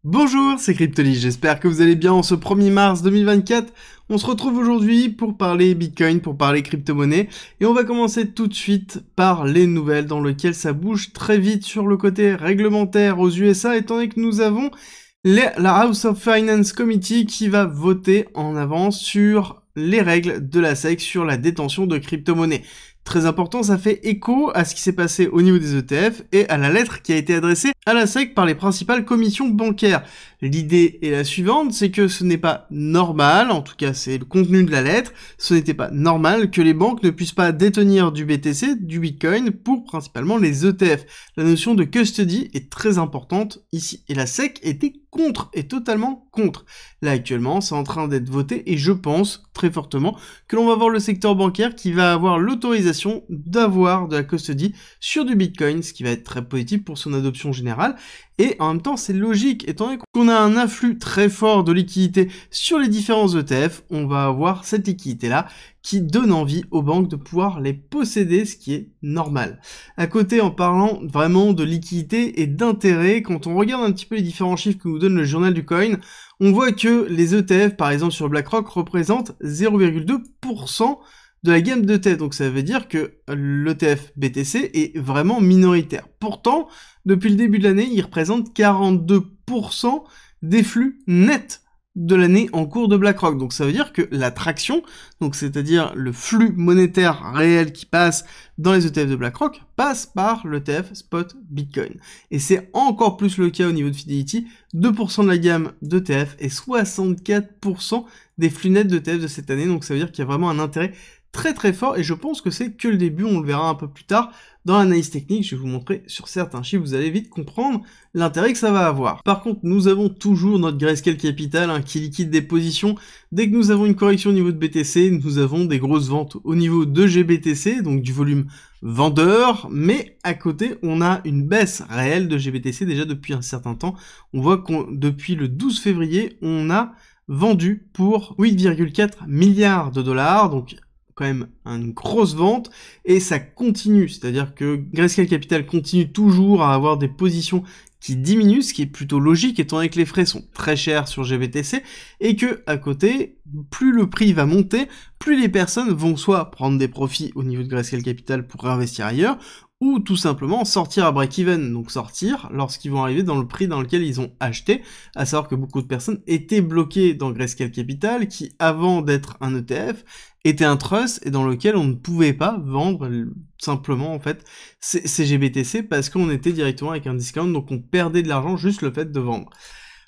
Bonjour, c'est Cryptoly, j'espère que vous allez bien en ce 1er mars 2024. On se retrouve aujourd'hui pour parler Bitcoin, pour parler crypto-monnaie, et on va commencer tout de suite par les nouvelles dans lesquelles ça bouge très vite sur le côté réglementaire aux USA, étant donné que nous avons la House of Finance Committee qui va voter en avance sur les règles de la SEC sur la détention de crypto-monnaies. Très important, ça fait écho à ce qui s'est passé au niveau des ETF et à la lettre qui a été adressée à la SEC par les principales commissions bancaires. L'idée est la suivante, c'est que ce n'est pas normal, en tout cas c'est le contenu de la lettre, ce n'était pas normal que les banques ne puissent pas détenir du BTC, du Bitcoin, pour principalement les ETF. La notion de custody est très importante ici, et la SEC était contre, et totalement contre. Là actuellement, c'est en train d'être voté, et je pense très fortement que l'on va voir le secteur bancaire qui va avoir l'autorisation d'avoir de la custody sur du Bitcoin, ce qui va être très positif pour son adoption générale. Et en même temps, c'est logique, étant donné qu'on a un afflux très fort de liquidités sur les différents ETF, on va avoir cette liquidité-là qui donne envie aux banques de pouvoir les posséder, ce qui est normal. À côté, en parlant vraiment de liquidité et d'intérêt, quand on regarde un petit peu les différents chiffres que nous donne le journal du coin, on voit que les ETF, par exemple sur BlackRock, représentent 0,2% de la gamme d'ETF, donc ça veut dire que l'ETF BTC est vraiment minoritaire. Pourtant, depuis le début de l'année, il représente 42% des flux nets de l'année en cours de BlackRock. Donc ça veut dire que la traction, donc c'est-à-dire le flux monétaire réel qui passe dans les ETF de BlackRock, passe par l'ETF Spot Bitcoin. Et c'est encore plus le cas au niveau de Fidelity, 2% de la gamme d'ETF et 64% des flux nets d'ETF de cette année. Donc ça veut dire qu'il y a vraiment un intérêt très fort, et je pense que c'est que le début, on le verra un peu plus tard dans l'analyse technique. Je vais vous montrer sur certains chiffres, vous allez vite comprendre l'intérêt que ça va avoir. Par contre, nous avons toujours notre Grayscale Capital qui liquide des positions. Dès que nous avons une correction au niveau de BTC, nous avons des grosses ventes au niveau de GBTC, donc du volume vendeur, mais à côté, on a une baisse réelle de GBTC déjà depuis un certain temps. On voit qu'on depuis le 12 février, on a vendu pour 8,4 milliards de dollars, donc quand même une grosse vente, et ça continue, c'est-à-dire que Grayscale Capital continue toujours à avoir des positions qui diminuent, ce qui est plutôt logique étant donné que les frais sont très chers sur GBTC, et que à côté, plus le prix va monter, plus les personnes vont soit prendre des profits au niveau de Grayscale Capital pour réinvestir ailleurs, ou tout simplement sortir à break-even, donc sortir lorsqu'ils vont arriver dans le prix dans lequel ils ont acheté, à savoir que beaucoup de personnes étaient bloquées dans Grayscale Capital, qui avant d'être un ETF, était un trust et dans lequel on ne pouvait pas vendre simplement en fait ces GBTC parce qu'on était directement avec un discount, donc on perdait de l'argent juste le fait de vendre.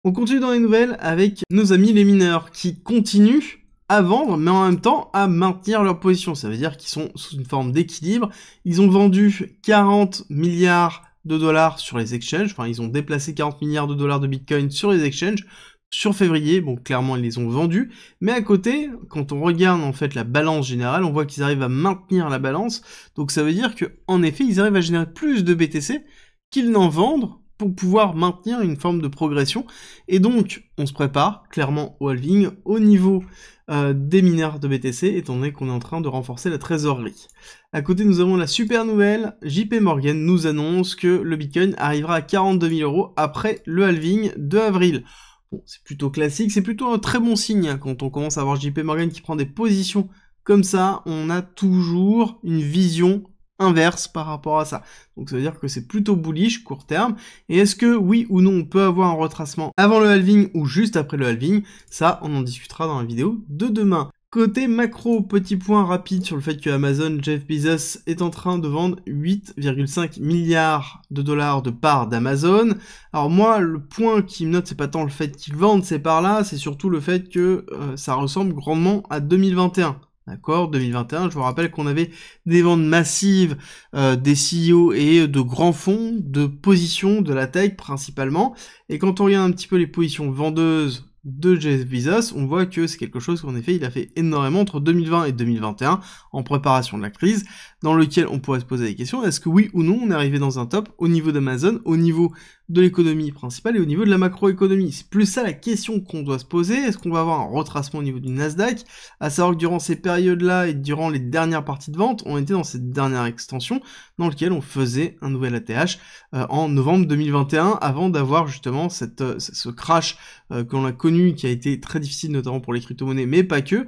On continue dans les nouvelles avec nos amis les mineurs qui continuent à vendre, mais en même temps à maintenir leur position. Ça veut dire qu'ils sont sous une forme d'équilibre. Ils ont vendu 40 milliards de dollars sur les exchanges, enfin ils ont déplacé 40 milliards de dollars de Bitcoin sur les exchanges sur février, bon clairement ils les ont vendus, mais à côté, quand on regarde en fait la balance générale, on voit qu'ils arrivent à maintenir la balance, donc ça veut dire que en effet ils arrivent à générer plus de BTC qu'ils n'en vendent pour pouvoir maintenir une forme de progression, et donc on se prépare clairement au halving au niveau des mineurs de BTC, étant donné qu'on est en train de renforcer la trésorerie. À côté, nous avons la super nouvelle, JP Morgan nous annonce que le Bitcoin arrivera à 42 000 € après le halving de avril. Bon, c'est plutôt classique, c'est plutôt un très bon signe quand on commence à voir JP Morgan qui prend des positions comme ça, on a toujours une vision inverse par rapport à ça. Donc ça veut dire que c'est plutôt bullish court terme. Et est-ce que oui ou non on peut avoir un retracement avant le halving ou juste après le halving? Ça, on en discutera dans la vidéo de demain. Côté macro, petit point rapide sur le fait que Amazon, Jeff Bezos est en train de vendre 8,5 milliards de dollars de parts d'Amazon. Alors moi, le point qui me note, c'est pas tant le fait qu'ils vendent ces parts-là, c'est surtout le fait que ça ressemble grandement à 2021. D'accord, 2021, je vous rappelle qu'on avait des ventes massives des CEO et de grands fonds, de positions, de la tech principalement. Et quand on regarde un petit peu les positions vendeuses de Jeff Bezos, on voit que c'est quelque chose qu'en effet il a fait énormément entre 2020 et 2021 en préparation de la crise, dans lequel on pourrait se poser des questions, est-ce que oui ou non on est arrivé dans un top au niveau d'Amazon, au niveau de l'économie principale et au niveau de la macroéconomie. C'est plus ça la question qu'on doit se poser, est-ce qu'on va avoir un retracement au niveau du Nasdaq, à savoir que durant ces périodes-là et durant les dernières parties de vente, on était dans cette dernière extension dans laquelle on faisait un nouvel ATH en novembre 2021 avant d'avoir justement ce crash que l'on a connu, qui a été très difficile notamment pour les crypto-monnaies, mais pas que.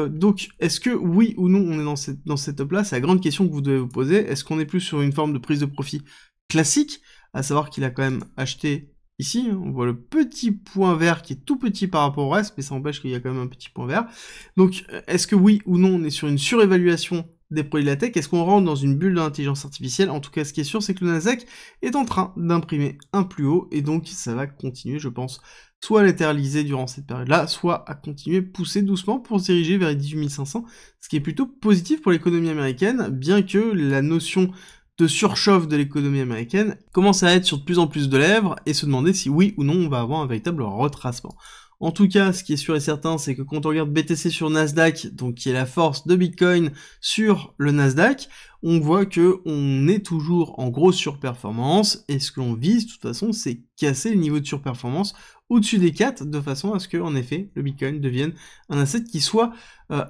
Donc, est-ce que oui ou non on est dans cette top-là? C'est la grande question que vous devez vous poser. Est-ce qu'on est plus sur une forme de prise de profit classique, à savoir qu'il a quand même acheté ici, on voit le petit point vert qui est tout petit par rapport au reste, mais ça empêche qu'il y a quand même un petit point vert. Donc, est-ce que oui ou non on est sur une surévaluation des produits de la tech? Est-ce qu'on rentre dans une bulle d'intelligence artificielle? En tout cas, ce qui est sûr, c'est que le Nasdaq est en train d'imprimer un plus haut, et donc ça va continuer, je pense, soit à latéraliser durant cette période-là, soit à continuer pousser doucement pour se diriger vers les 18 500, ce qui est plutôt positif pour l'économie américaine, bien que la notion de surchauffe de l'économie américaine commence à être sur de plus en plus de lèvres, et se demander si oui ou non on va avoir un véritable retracement. En tout cas, ce qui est sûr et certain, c'est que quand on regarde BTC sur Nasdaq, donc qui est la force de Bitcoin sur le Nasdaq, on voit que on est toujours en grosse surperformance, et ce que l'on vise, de toute façon, c'est casser le niveau de surperformance au-dessus des 4, de façon à ce que, en effet, le Bitcoin devienne un asset qui soit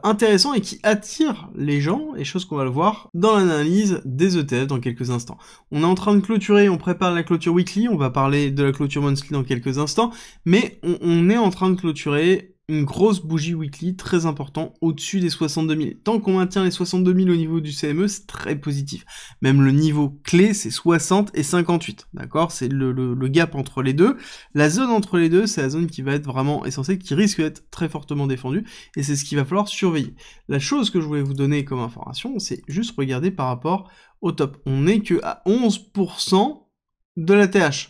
intéressant et qui attire les gens, et chose qu'on va le voir dans l'analyse des ETF dans quelques instants. On est en train de clôturer, on prépare la clôture weekly, on va parler de la clôture monthly dans quelques instants, mais on est en train de clôturer une grosse bougie weekly très important au-dessus des 62 000. Tant qu'on maintient les 62 000 au niveau du CME, c'est très positif. Même le niveau clé, c'est 60 et 58, d'accord? C'est le gap entre les deux. La zone entre les deux, c'est la zone qui va être vraiment essentielle, qui risque d'être très fortement défendue, et c'est ce qu'il va falloir surveiller. La chose que je voulais vous donner comme information, c'est juste regarder par rapport au top. On n'est que à 11% de la TH.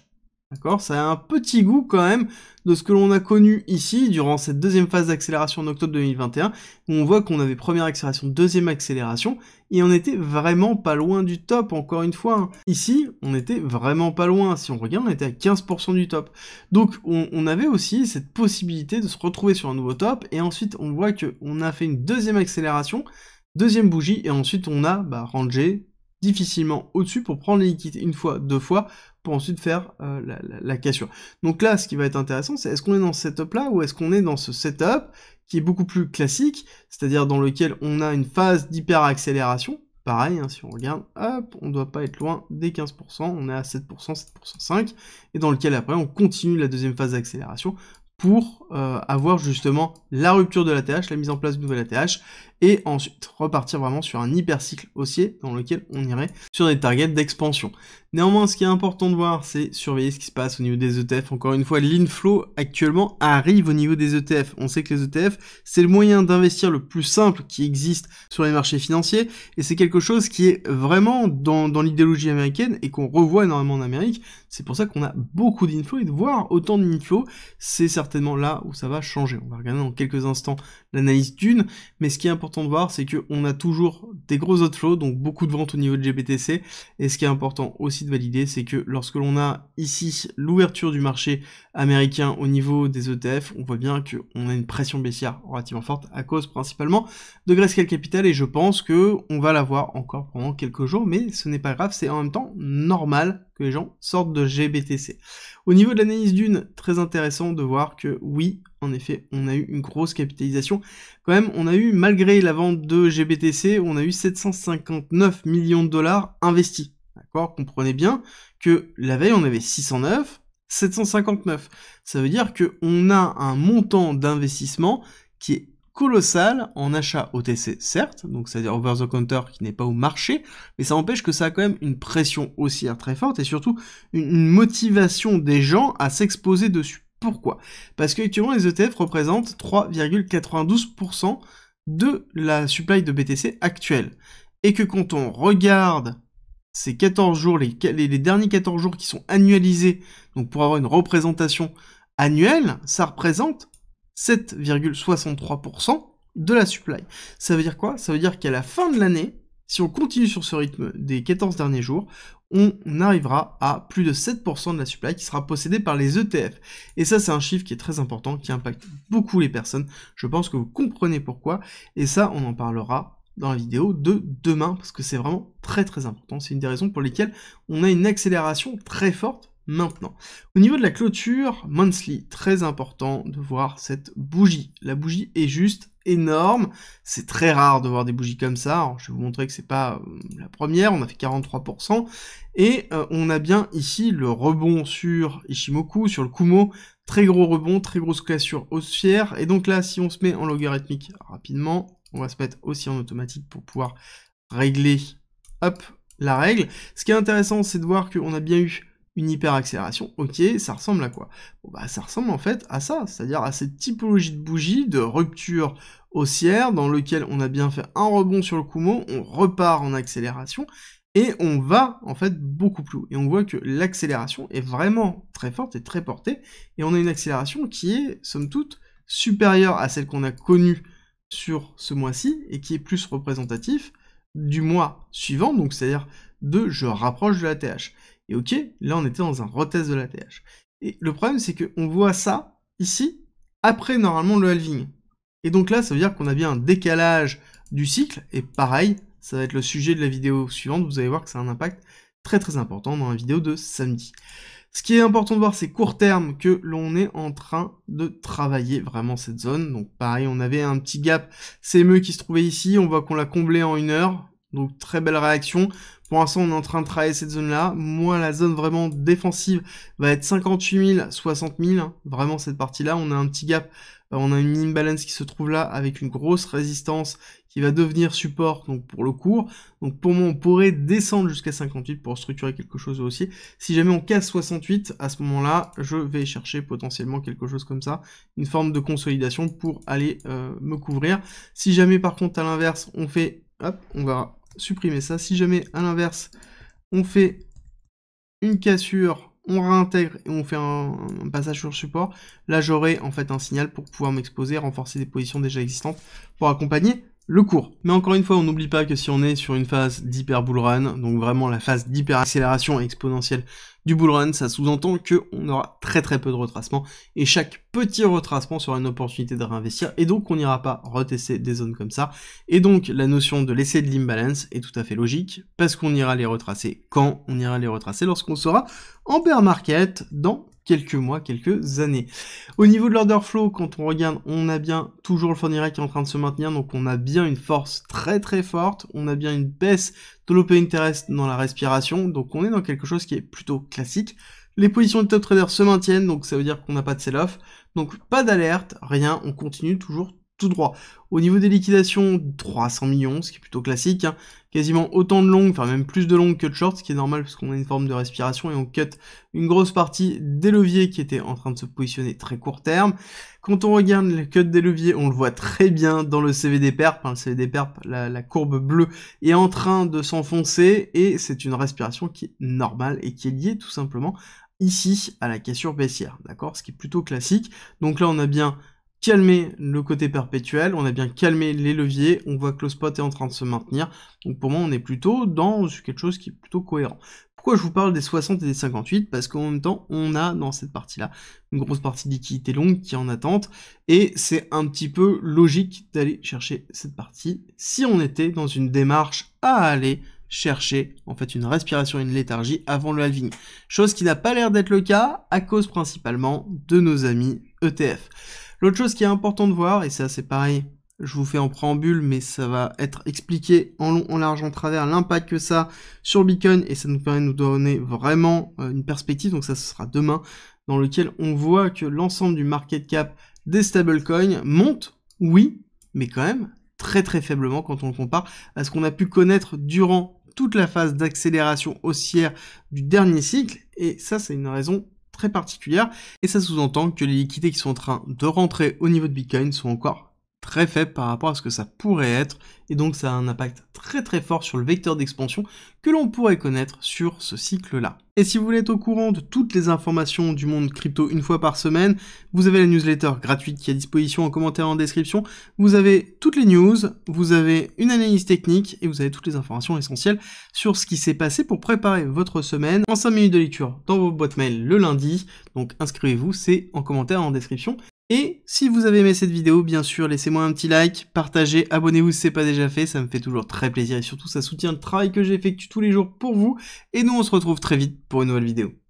D'accord? Ça a un petit goût quand même de ce que l'on a connu ici durant cette deuxième phase d'accélération en octobre 2021, où on voit qu'on avait première accélération, deuxième accélération, et on était vraiment pas loin du top, encore une fois. Ici, on était vraiment pas loin. Si on regarde, on était à 15% du top. Donc, on avait aussi cette possibilité de se retrouver sur un nouveau top, et ensuite, on voit qu'on a fait une deuxième accélération, deuxième bougie, et ensuite, on a rangé difficilement au-dessus pour prendre les liquidités une fois, deux fois, pour ensuite faire la cassure. Donc là, ce qui va être intéressant, c'est est-ce qu'on est dans ce setup-là, ou est-ce qu'on est dans ce setup qui est beaucoup plus classique, c'est-à-dire dans lequel on a une phase d'hyper-accélération. Pareil, hein, si on regarde, hop, on doit pas être loin des 15%, on est à 7%, 7,5%, et dans lequel après on continue la deuxième phase d'accélération pour avoir justement la rupture de l'ATH, la mise en place d'une nouvelle ATH, et ensuite repartir vraiment sur un hypercycle haussier dans lequel on irait sur des targets d'expansion. Néanmoins, ce qui est important de voir, c'est surveiller ce qui se passe au niveau des ETF. Encore une fois, l'inflow actuellement arrive au niveau des ETF. On sait que les ETF, c'est le moyen d'investir le plus simple qui existe sur les marchés financiers, et c'est quelque chose qui est vraiment dans l'idéologie américaine et qu'on revoit énormément en Amérique. C'est pour ça qu'on a beaucoup d'inflow, et de voir autant d'inflow, c'est certainement là où ça va changer. On va regarder dans quelques instants l'analyse d'une, mais ce qui est important de voir, c'est qu'on a toujours des gros outflows, donc beaucoup de ventes au niveau de GBTC, et ce qui est important aussi de valider, c'est que lorsque l'on a ici l'ouverture du marché américain au niveau des ETF, on voit bien qu'on a une pression baissière relativement forte à cause principalement de Grayscale Capital, et je pense que on va la voir encore pendant quelques jours, mais ce n'est pas grave, c'est en même temps normal que les gens sortent de GBTC. Au niveau de l'analyse d'une, très intéressant de voir que oui, en effet, on a eu une grosse capitalisation. Quand même, on a eu, malgré la vente de GBTC, on a eu 759 millions de dollars investis. D'accord? Comprenez bien que la veille, on avait 609, 759. Ça veut dire qu'on a un montant d'investissement qui est colossal en achat OTC, certes, donc c'est-à-dire over the counter qui n'est pas au marché, mais ça empêche que ça a quand même une pression haussière très forte et surtout une motivation des gens à s'exposer dessus. Pourquoi? Parce qu'actuellement les ETF représentent 3,92% de la supply de BTC actuelle. Et que quand on regarde ces 14 jours, les derniers 14 jours qui sont annualisés, donc pour avoir une représentation annuelle, ça représente 7,63% de la supply. Ça veut dire quoi? Ça veut dire qu'à la fin de l'année, si on continue sur ce rythme des 14 derniers jours, on arrivera à plus de 7% de la supply qui sera possédée par les ETF. Et ça, c'est un chiffre qui est très important, qui impacte beaucoup les personnes. Je pense que vous comprenez pourquoi. Et ça, on en parlera dans la vidéo de demain, parce que c'est vraiment très très important. C'est une des raisons pour lesquelles on a une accélération très forte maintenant. Au niveau de la clôture monthly, très important de voir cette bougie. La bougie est juste énorme. C'est très rare de voir des bougies comme ça. Alors, je vais vous montrer que c'est pas la première. On a fait 43%. Et on a bien ici le rebond sur Ichimoku, sur le Kumo. Très gros rebond, très grosse cassure haussière. Et donc là, si on se met en logarithmique rapidement, on va se mettre aussi en automatique pour pouvoir régler, hop, la règle. Ce qui est intéressant, c'est de voir qu'on a bien eu une hyper-accélération. Ok, ça ressemble à quoi? Bon, bah, ça ressemble en fait à ça, c'est-à-dire à cette typologie de bougie de rupture haussière dans lequel on a bien fait un rebond sur le Kumo, on repart en accélération, et on va en fait beaucoup plus haut. Et on voit que l'accélération est vraiment très forte et très portée, et on a une accélération qui est, somme toute, supérieure à celle qu'on a connue sur ce mois-ci, et qui est plus représentatif du mois suivant, donc c'est-à-dire de je rapproche de la TH. Et ok, là on était dans un retest de la TH. Et le problème c'est qu'on voit ça, ici, après normalement le halving. Et donc là, ça veut dire qu'on a bien un décalage du cycle, et pareil, ça va être le sujet de la vidéo suivante, vous allez voir que ça a un impact très très important dans la vidéo de samedi. Ce qui est important de voir, c'est court terme que l'on est en train de travailler vraiment cette zone. Donc pareil, on avait un petit gap CME qui se trouvait ici, on voit qu'on l'a comblé en 1 heure. Donc très belle réaction. Pour l'instant, on est en train de travailler cette zone-là. Moi, la zone vraiment défensive va être 58 000, 60 000. Hein. Vraiment cette partie-là, on a un petit gap. On a une imbalance qui se trouve là avec une grosse résistance qui va devenir support donc pour le cours. Donc pour moi, on pourrait descendre jusqu'à 58 pour structurer quelque chose de haussier. Si jamais on casse 68, à ce moment-là, je vais chercher potentiellement quelque chose comme ça, une forme de consolidation pour aller me couvrir. Si jamais par contre à l'inverse, on fait, hop, on va supprimer ça. Si jamais à l'inverse, on fait une cassure, on réintègre et on fait un passage sur support, là j'aurai en fait un signal pour pouvoir m'exposer, renforcer des positions déjà existantes pour accompagner le cours. Mais encore une fois, on n'oublie pas que si on est sur une phase d'hyper bull run, donc vraiment la phase d'hyper accélération exponentielle du bull run, ça sous-entend qu'on aura très très peu de retracement, et chaque petit retracement sera une opportunité de réinvestir, et donc on n'ira pas retester des zones comme ça, et donc la notion de laisser de l'imbalance est tout à fait logique, parce qu'on ira les retracer quand on ira les retracer lorsqu'on sera en bear market dans quelques mois, quelques années. Au niveau de l'order flow, quand on regarde, on a bien toujours le Funny qui est en train de se maintenir, donc on a bien une force très très forte, on a bien une baisse de l'open interest dans la respiration, donc on est dans quelque chose qui est plutôt classique. Les positions de top trader se maintiennent, donc ça veut dire qu'on n'a pas de sell-off, donc pas d'alerte, rien, on continue toujours tout droit. Au niveau des liquidations, 300 millions, ce qui est plutôt classique, hein, quasiment autant de longues, enfin même plus de longues que de shorts, ce qui est normal parce qu'on a une forme de respiration et on cut une grosse partie des leviers qui étaient en train de se positionner très court terme. Quand on regarde les cuts des leviers, on le voit très bien dans le CVD perp, hein, le CVD perp, la courbe bleue est en train de s'enfoncer et c'est une respiration qui est normale et qui est liée tout simplement ici à la cassure baissière, d'accord, ce qui est plutôt classique. Donc là on a bien calmer le côté perpétuel, on a bien calmé les leviers, on voit que le spot est en train de se maintenir, donc pour moi on est plutôt dans quelque chose qui est plutôt cohérent. Pourquoi je vous parle des 60 et des 58? Parce qu'en même temps, on a dans cette partie-là une grosse partie de liquidité longue qui est en attente, et c'est un petit peu logique d'aller chercher cette partie si on était dans une démarche à aller chercher en fait une respiration et une léthargie avant le halving. Chose qui n'a pas l'air d'être le cas à cause principalement de nos amis ETF. L'autre chose qui est important de voir, et ça c'est pareil, je vous fais en préambule, mais ça va être expliqué en long, en large, en travers, l'impact que ça a sur le Bitcoin, et ça nous permet de nous donner vraiment une perspective, donc ça ce sera demain, dans lequel on voit que l'ensemble du market cap des stablecoins monte, oui, mais quand même très très faiblement quand on le compare à ce qu'on a pu connaître durant toute la phase d'accélération haussière du dernier cycle, et ça c'est une raison très particulière, et ça sous-entend que les liquidités qui sont en train de rentrer au niveau de Bitcoin sont encore très faible par rapport à ce que ça pourrait être, et donc ça a un impact très fort sur le vecteur d'expansion que l'on pourrait connaître sur ce cycle-là. Et si vous voulez être au courant de toutes les informations du monde crypto une fois par semaine, vous avez la newsletter gratuite qui est à disposition en commentaire en description, vous avez toutes les news, vous avez une analyse technique, et vous avez toutes les informations essentielles sur ce qui s'est passé pour préparer votre semaine en 5 minutes de lecture dans vos boîtes mail le lundi. Donc inscrivez-vous, c'est en commentaire en description. Et si vous avez aimé cette vidéo, bien sûr, laissez-moi un petit like, partagez, abonnez-vous si ce n'est pas déjà fait, ça me fait toujours très plaisir et surtout ça soutient le travail que j'effectue tous les jours pour vous. Et nous on se retrouve très vite pour une nouvelle vidéo.